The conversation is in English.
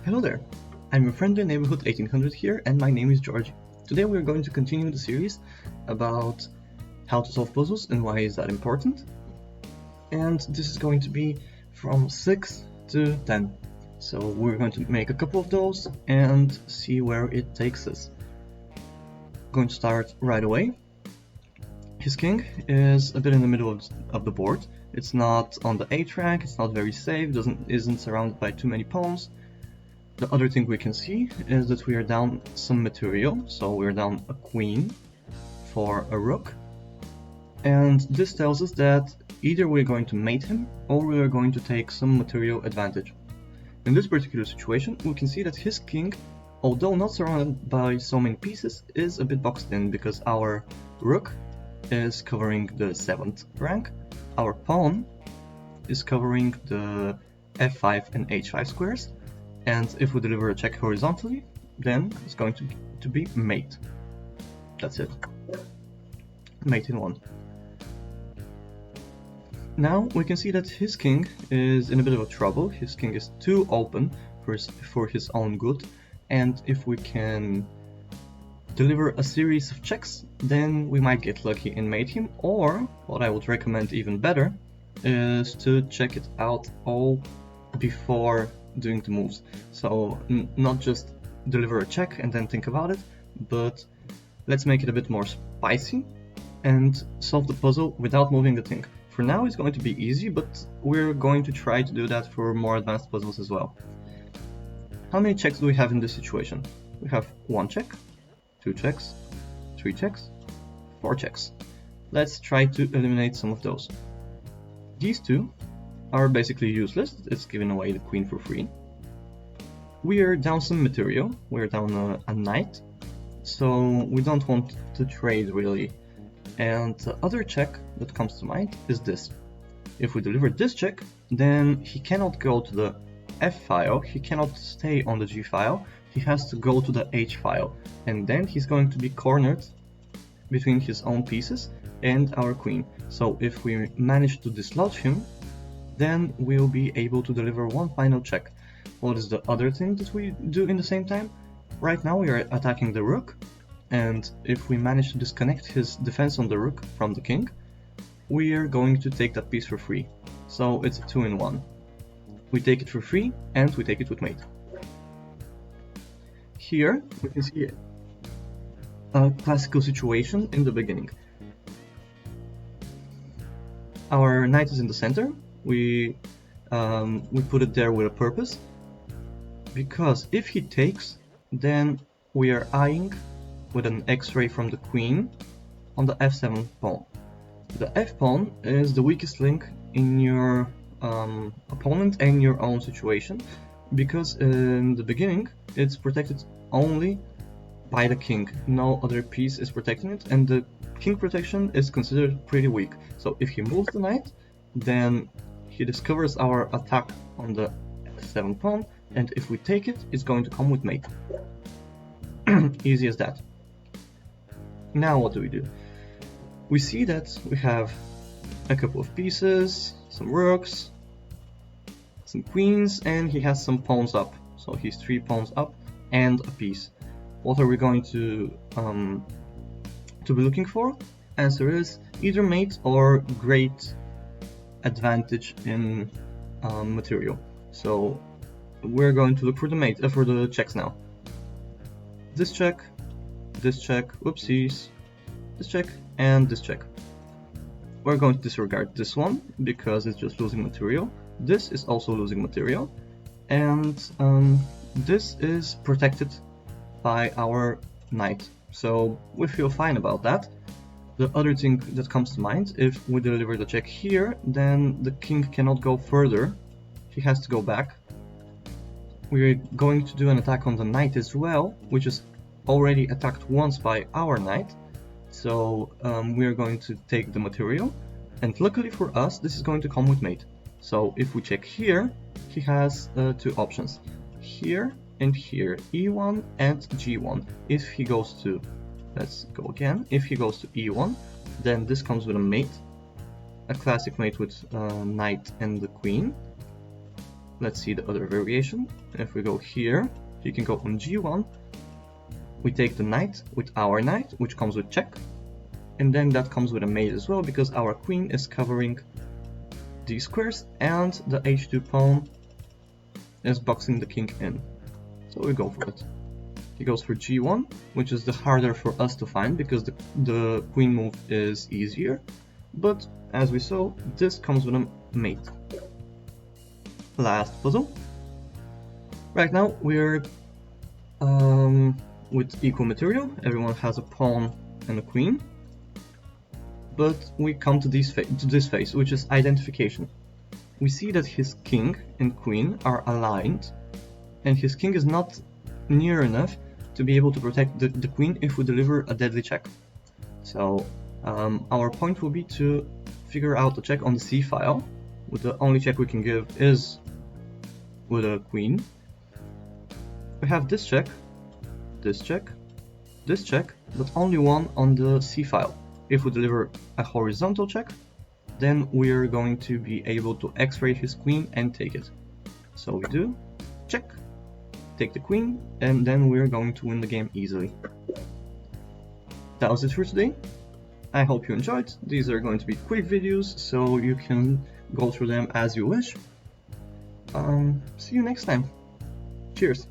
Hello there, I'm your friendly neighborhood 1800 here, and my name is George. Today we are going to continue the series about how to solve puzzles and why is that important. And this is going to be from 6 to 10. So we're going to make a couple of those and see where it takes us. Going to start right away. His king is a bit in the middle of the board. It's not on the A track, it's not very safe, isn't surrounded by too many pawns. The other thing we can see is that we are down some material, so we're down a queen for a rook, and this tells us that either we're going to mate him or we are going to take some material advantage. In this particular situation, we can see that his king, although not surrounded by so many pieces, is a bit boxed in because our rook is covering the 7th rank, our pawn is covering the f5 and h5 squares, and if we deliver a check horizontally, then it's going to be mate. That's it. Mate in 1. Now we can see that his king is in a bit of trouble. His king is too open for his own good, and if we can deliver a series of checks, then we might get lucky and mate him, or what I would recommend even better is to check it out all before doing the moves. So not just deliver a check and then think about it, but let's make it a bit more spicy and solve the puzzle without moving the thing. For now it's going to be easy, but we're going to try to do that for more advanced puzzles as well. How many checks do we have in this situation? We have 1 check, 2 checks, 3 checks, 4 checks. Let's try to eliminate some of those. These two are basically useless, it's giving away the queen for free. We are down some material, we're down a knight, so we don't want to trade really. And the other check that comes to mind is this. If we deliver this check, then he cannot go to the F file, he cannot stay on the G file, he has to go to the H file, and then he's going to be cornered between his own pieces and our queen. So if we manage to dislodge him, then we'll be able to deliver one final check. What is the other thing that we do in the same time? Right now we are attacking the rook, and if we manage to disconnect his defense on the rook from the king, we are going to take that piece for free. So it's a 2-in-1. We take it for free and we take it with mate. Here we can see a classical situation in the beginning. Our knight is in the center. We put it there with a purpose, because if he takes, then we are eyeing with an x-ray from the queen on the f7 pawn. The f pawn is the weakest link in your opponent and your own situation, because in the beginning it's protected only by the king, no other piece is protecting it, and the king protection is considered pretty weak. So if he moves the knight, then he discovers our attack on the f7 pawn, and if we take it, it's going to come with mate. Easy as that. Now what do? We see that we have a couple of pieces, some rooks, some queens, and he has some pawns up. So he's 3 pawns up and a piece. What are we going to be looking for? Answer is either mate or great advantage in material. So we're going to look for the mate for the checks now. This check, whoopsies, this check, and this check. We're going to disregard this one because it's just losing material. This is also losing material, and this is protected by our knight, so we feel fine about that. The other thing that comes to mind, if we deliver the check here, then the king cannot go further, he has to go back. We're going to do an attack on the knight as well, which is already attacked once by our knight, so we're going to take the material, and luckily for us this is going to come with mate. So if we check here, he has 2 options, here and here, e1 and g1. If he goes to, let's go again, if he goes to e1, then this comes with a mate, a classic mate with knight and the queen. let's see the other variation. If we go here, you can go on g1. We take the knight with our knight, which comes with check, and then that comes with a mate as well, because our queen is covering these squares and the h2 pawn is boxing the king in. So we go for it. He goes for g1, which is the harder for us to find because the queen move is easier, but as we saw, this comes with a mate. Last puzzle. Right now we're with equal material, everyone has a pawn and a queen, but we come to this phase, which is identification. We see that his king and queen are aligned, and his king is not near enough to be able to protect the queen if we deliver a deadly check. So our point will be to figure out a check on the c file. With the only check we can give is with a queen. We have this check, this check, this check, but only one on the c file. If we deliver a horizontal check, then we're going to be able to x-ray his queen and take it. So we do check, take the queen, and then we're going to win the game easily. That was it for today. I hope you enjoyed. These are going to be quick videos, so you can go through them as you wish. See you next time. Cheers.